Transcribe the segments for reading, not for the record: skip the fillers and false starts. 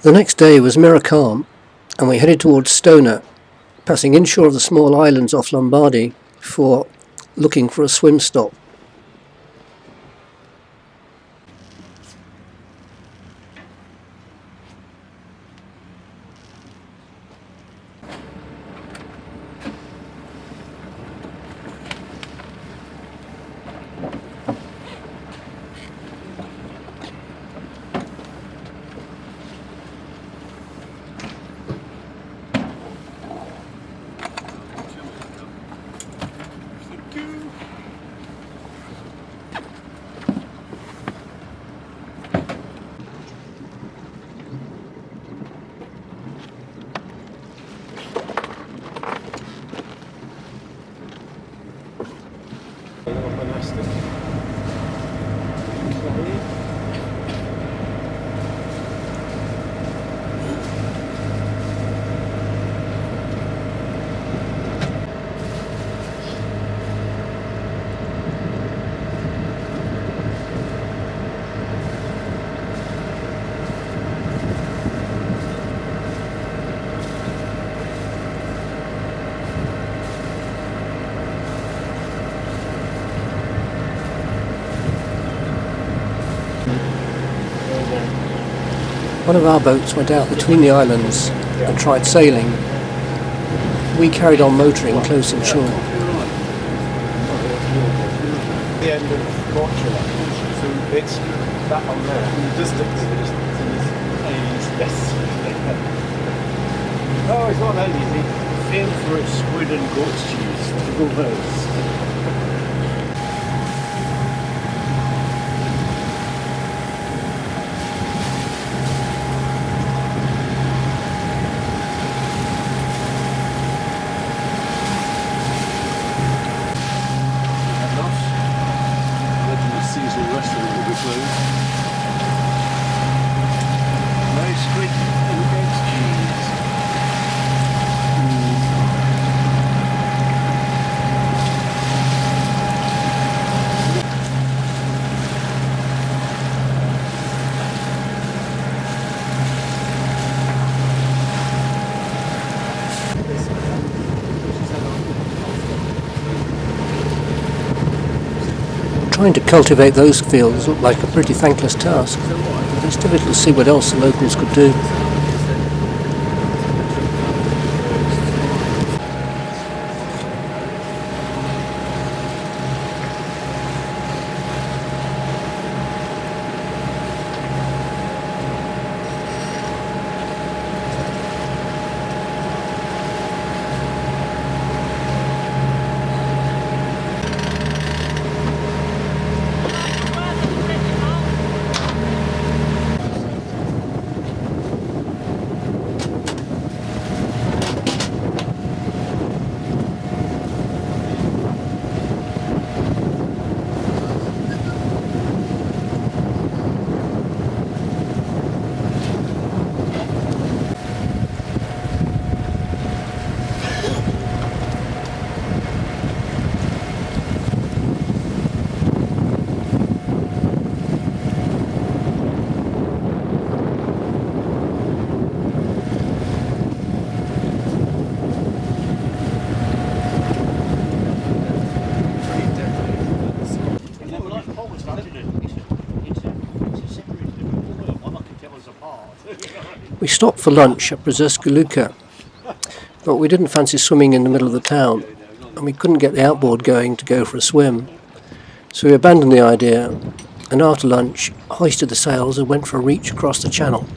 The next day was mirror calm, and we headed towards Stona, passing inshore of the small islands off Lombardy before looking for a swim stop. One of our boats went out between the islands and tried sailing. We carried on motoring close inshore. The end of Portugal, so it's that on there. In the distance, yes. Oh, it's not that easy. Same for squid and goat's cheese. Typical those. Trying to cultivate those fields looked like a pretty thankless task, but it's difficult to see what else the locals could do. We stopped for lunch at Brzeska Luka, but we didn't fancy swimming in the middle of the town, and we couldn't get the outboard going to go for a swim. So we abandoned the idea, and after lunch hoisted the sails and went for a reach across the channel.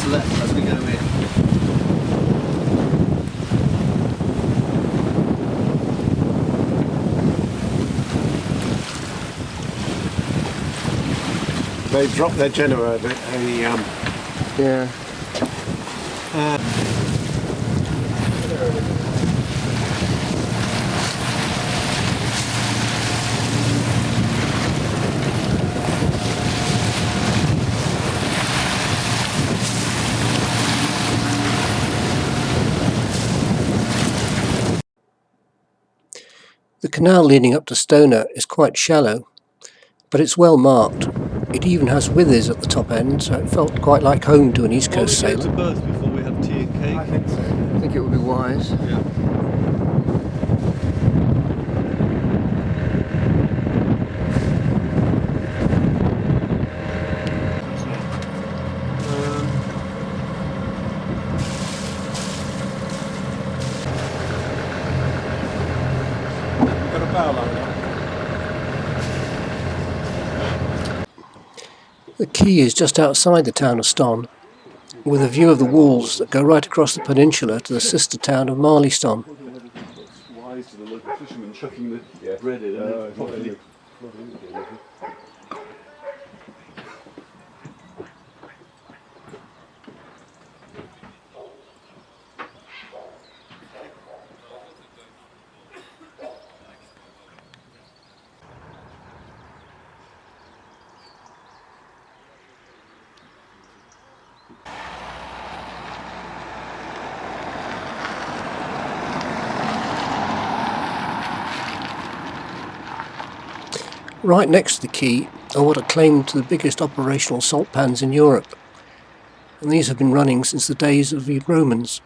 Left as we go in. they dropped their Genoa. Yeah. The canal leading up to Stoner is quite shallow, but it's well marked. It even has withers at the top end, so it felt quite like home to an East Coast Will we go sailor. to Perth before we have tea and cake? I think so. I think it would be wise. Yeah. We've got a bow line up. The quay is just outside the town of Ston, with a view of the walls that go right across the peninsula to the sister town of Marleyston. Wise to the local fishermen chucking the bread in and then properly. Right next to the quay are what are claimed to the biggest operational salt pans in Europe, and these have been running since the days of the Romans.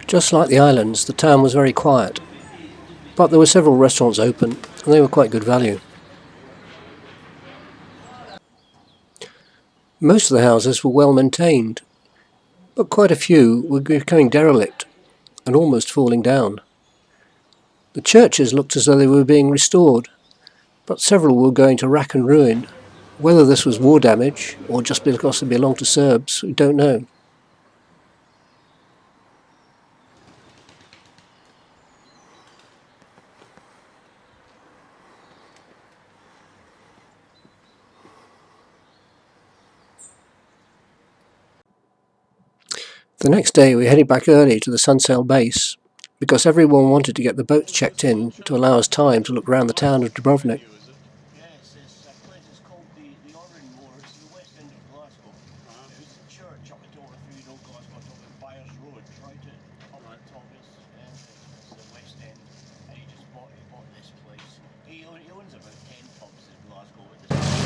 Just like the islands, the town was very quiet, but there were several restaurants open, and they were quite good value. Most of the houses were well maintained, but quite a few were becoming derelict and almost falling down. The churches looked as though they were being restored, but several were going to rack and ruin. Whether this was war damage or just because they belonged to Serbs, we don't know. The next day we headed back early to the Sunsail base, because everyone wanted to get the boats checked in to allow us time to look around the town of Dubrovnik. Yes, it's a place that's called the Orange Moor. It's the west end of Glasgow. There's a church up the top if you know Glasgow, top of Byers Road, right up the top it's the west end, and he just bought this place. He owns about 10 pubs in Glasgow at this point.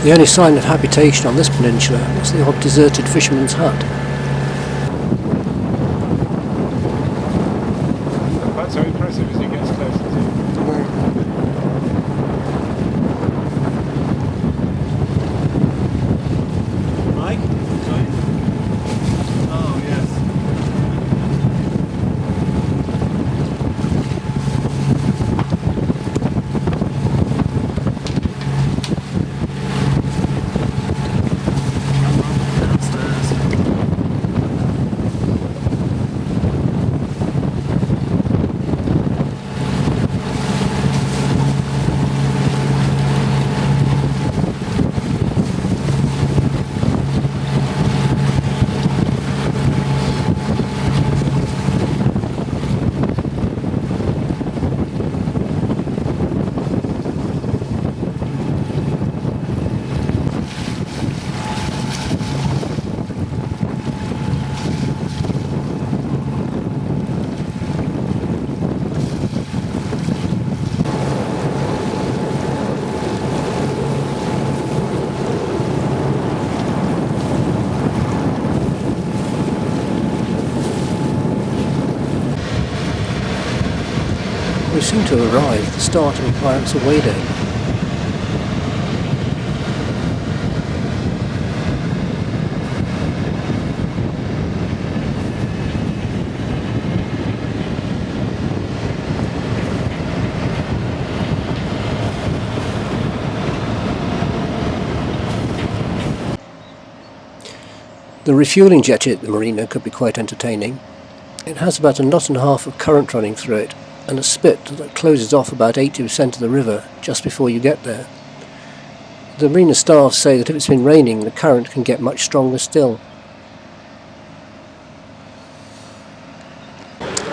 The only sign of habitation on this peninsula was the odd deserted fisherman's hut. That's so impressive as it gets closer to. Mike? Sorry? Oh, yes. Downstairs. seem to have arrived at the start of a pirate's away day. The refuelling jetty at the marina could be quite entertaining. It has about a knot and a half of current running through it, and a spit that closes off about 80% of the river just before you get there. The marina staff say that if it's been raining, the current can get much stronger still.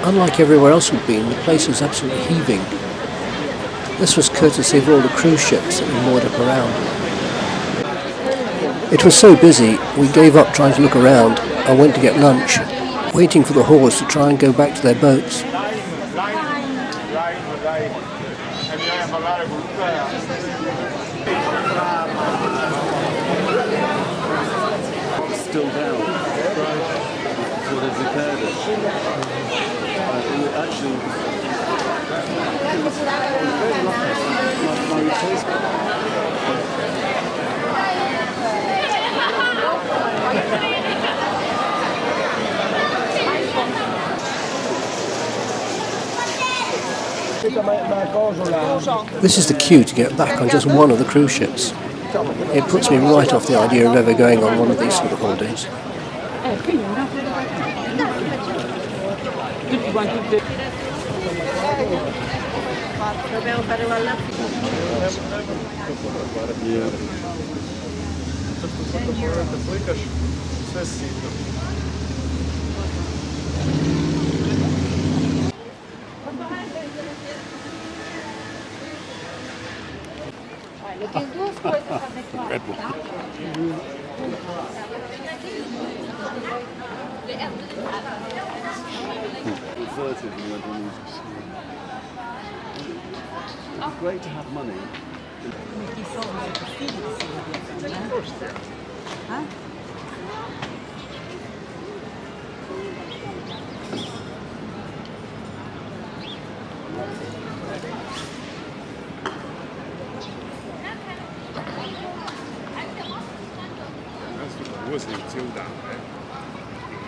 Unlike everywhere else we've been, the place was absolutely heaving. This was courtesy of all the cruise ships that were moored up around. It was so busy, we gave up trying to look around and went to get lunch, waiting for the hawes to try and go back to their boats. Still down. So they've repaired it. Actually, my replacement. This is the queue to get back on just one of the cruise ships. It puts me right off the idea of ever going on one of these sort of holidays. It's great to have money.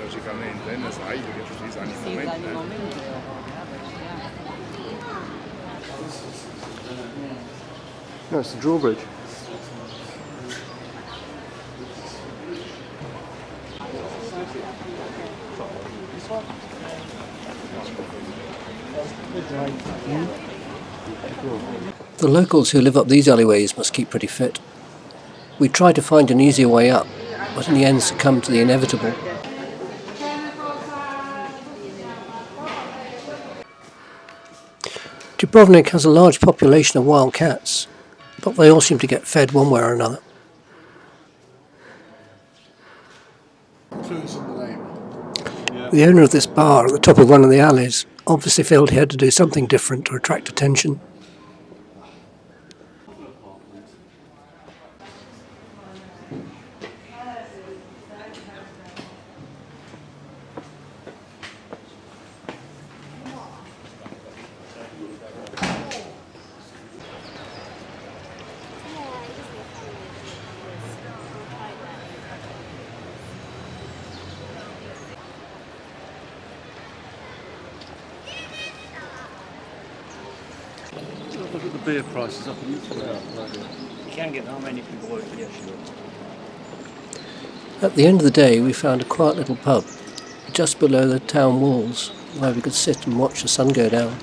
Logicamente, ne sai che ci sono i momenti. No, it's the drawbridge. The locals who live up these alleyways must keep pretty fit. We tried to find an easier way up, but in the end succumbed to the inevitable. Dubrovnik has a large population of wild cats, but they all seem to get fed one way or another. The owner of this bar at the top of one of the alleys obviously felt he had to do something different to attract attention. Look at the beer prices up in this way. You can't get that many people out here, sure. At the end of the day, we found a quiet little pub just below the town walls where we could sit and watch the sun go down.